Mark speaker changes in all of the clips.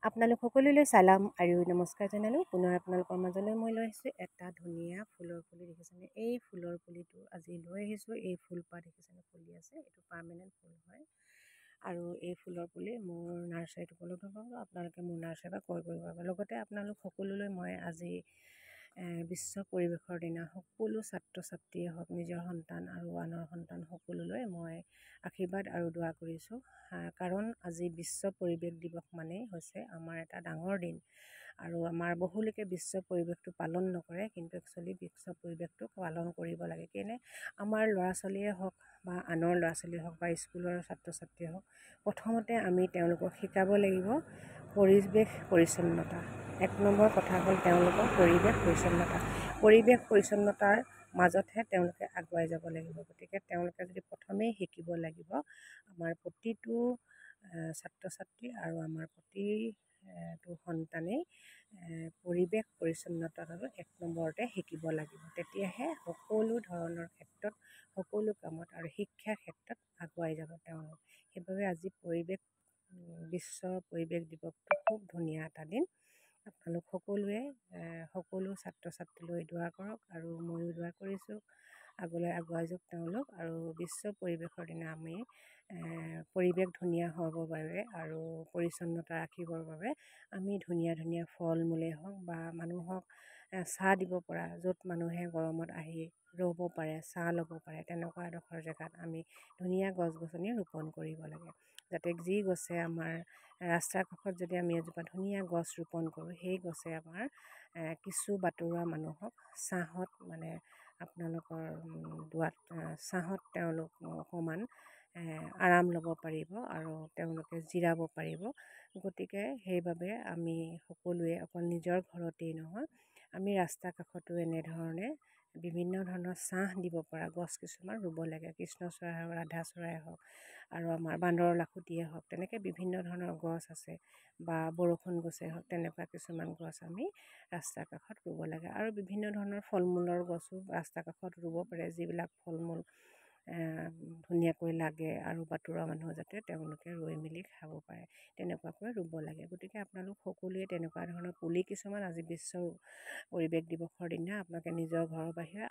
Speaker 1: আপোনালোক সকলোলৈ চালাম আৰু নমস্কাৰ জনালোঁ। পুনৰ আপোনালোকৰ মাজলৈ মই লৈ আহিছোঁ এটা ধুনীয়া ফুলৰ পুলি। দেখিছেনে? এই ফুলৰ পুলিটো আজি লৈ আহিছোঁ। এই ফুলপাহ দেখিছেনে ফুলি আছে, এইটো পাৰ্মানেণ্ট ফুল হয়। আৰু এই ফুলৰ পুলি মোৰ নাৰ্চাৰীত উপলব্ধ পাব। আপোনালোকে মোৰ নাৰ্চাৰীৰ পৰা ক্ৰয় কৰিব পাৰিব। লগতে আপোনালোক সকলোলৈ মই আজি বিশ্ব পৰিৱেশৰ দিনা সকলো ছাত্ৰ ছাত্ৰীয়ে হওক, নিজৰ সন্তান আৰু আনৰ সন্তান সকলোলৈ মই আশীৰ্বাদ আৰু দোৱা কৰিছোঁ। কাৰণ আজি বিশ্ব পৰিৱেশ দিৱস মানেই হৈছে আমাৰ এটা ডাঙৰ দিন। আৰু আমাৰ বহুলোকে বিশ্ব পৰিৱেশটো পালন নকৰে, কিন্তু একচুৱেলি বিশ্ব পৰিৱেশটো পালন কৰিব লাগে। কেনে আমাৰ ল'ৰা ছোৱালীয়ে হওক বা আনৰ ল'ৰা ছোৱালীয়ে হওক বা স্কুলৰ ছাত্ৰ ছাত্ৰীয়ে হওক, প্ৰথমতে আমি তেওঁলোকক শিকাব লাগিব পৰিৱেশ পৰিচ্ছন্নতা। এক নম্বৰ কথা হ'ল তেওঁলোকৰ পৰিৱেশ পৰিচ্ছন্নতা। পৰিৱেশ পৰিচ্ছন্নতাৰ মাজতহে তেওঁলোকে আগুৱাই যাব লাগিব। গতিকে তেওঁলোকে যদি প্ৰথমেই শিকিব লাগিব আমাৰ প্ৰতিটো ছাত্ৰ ছাত্ৰী আৰু আমাৰ প্ৰতিটো সন্তানেই পৰিৱেশ পৰিচ্ছন্নতাটো এক নম্বৰতে শিকিব লাগিব। তেতিয়াহে সকলো ধৰণৰ ক্ষেত্ৰত, সকলো কামত আৰু শিক্ষাৰ ক্ষেত্ৰত আগুৱাই যাব তেওঁলোক। সেইবাবে আজি বিশ্ব পৰিৱেশ দিৱসটো খুব ধুনীয়া এটা দিন। আপোনালোক সকলোৱে সকলো ছাত্ৰ ছাত্ৰীলৈ দোৱা কৰক আৰু ময়ো দোৱা কৰিছোঁ আগলৈ আগুৱাই যাওক তেওঁলোক। আৰু বিশ্ব পৰিৱেশৰ দিনা আমি পৰিৱেশ ধুনীয়া হ'বৰ বাবে আৰু পৰিচ্ছন্নতা ৰাখিবৰ বাবে আমি ধুনীয়া ধুনীয়া ফল মূলেই হওক বা মানুহক ছাঁ দিব পৰা, য'ত মানুহে গৰমত আহি ৰ'ব পাৰে, ছাঁ ল'ব পাৰে, তেনেকুৱা এডোখৰ জেগাত আমি ধুনীয়া গছ গছনি ৰোপণ কৰিব লাগে। যাতে যি গছে আমাৰ ৰাস্তাৰ কাষত যদি আমি এজোপা ধুনীয়া গছ ৰোপণ কৰোঁ, সেই গছে আমাৰ কিছু বাটৰুৱা মানুহক ছাঁত আপোনালোকৰ ছাঁত তেওঁলোক অকণমান আৰাম ল'ব পাৰিব আৰু তেওঁলোকে জিৰাব পাৰিব। গতিকে সেইবাবে আমি সকলোৱে অকল নিজৰ ঘৰতেই নহয়, আমি ৰাস্তা কাষতো এনেধৰণে বিভিন্ন ধৰণৰ ছাঁ দিব পৰা গছ কিছুমান ৰুব লাগে। কৃষ্ণচূড়াই হওক, ৰাধা চূড়াই হওক আৰু আমাৰ বান্দৰৰ লাখুটিয়ে হওক, তেনেকৈ বিভিন্ন ধৰণৰ গছ আছে বা বৰষুণ গছেই হওক, তেনেকুৱা কিছুমান গছ আমি ৰাস্তাৰ কাষত ৰুব লাগে। আৰু বিভিন্ন ধৰণৰ ফল মূলৰ গছো ৰাস্তাৰ কাষত ৰুব পাৰে, যিবিলাক ফল মূল ধুনীয়াকৈ লাগে আৰু বাটৰুৱা মানুহ যাতে তেওঁলোকে ৰুই মেলি খাব পাৰে, তেনেকুৱাকৈ ৰুব লাগে। গতিকে আপোনালোক সকলোৱে তেনেকুৱা ধৰণৰ পুলি কিছুমান আজি বিশ্ব পৰিৱেশ দিৱসৰ দিনা আপোনালোকে নিজৰ ঘৰৰ বাহিৰে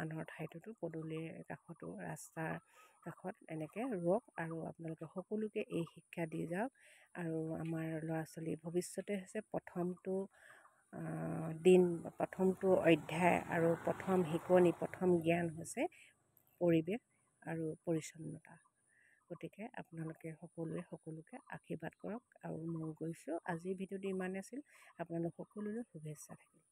Speaker 1: আনৰ ঠাইটোতো, পদূলিৰ কাষতো, ৰাস্তাৰ কাষত এনেকৈ ৰুৱক। আৰু আপোনালোকে সকলোকে এই শিক্ষা দি যাওক। আৰু আমাৰ ল'ৰা ছোৱালীৰ ভৱিষ্যতে হৈছে প্ৰথমটো প্ৰথমটো অধ্যায় আৰু প্ৰথম শিকনি, প্ৰথম জ্ঞান হৈছে পৰিৱেশ আৰু পৰিচ্ছন্নতা। গতিকে আপোনালোকে সকলোৱে সকলোকে আশীৰ্বাদ কৰক। আৰু মই গৈছোঁ, আজিৰ ভিডিঅ'টো ইমানেই আছিল। আপোনালোক সকলোলৈ শুভেচ্ছা থাকিল।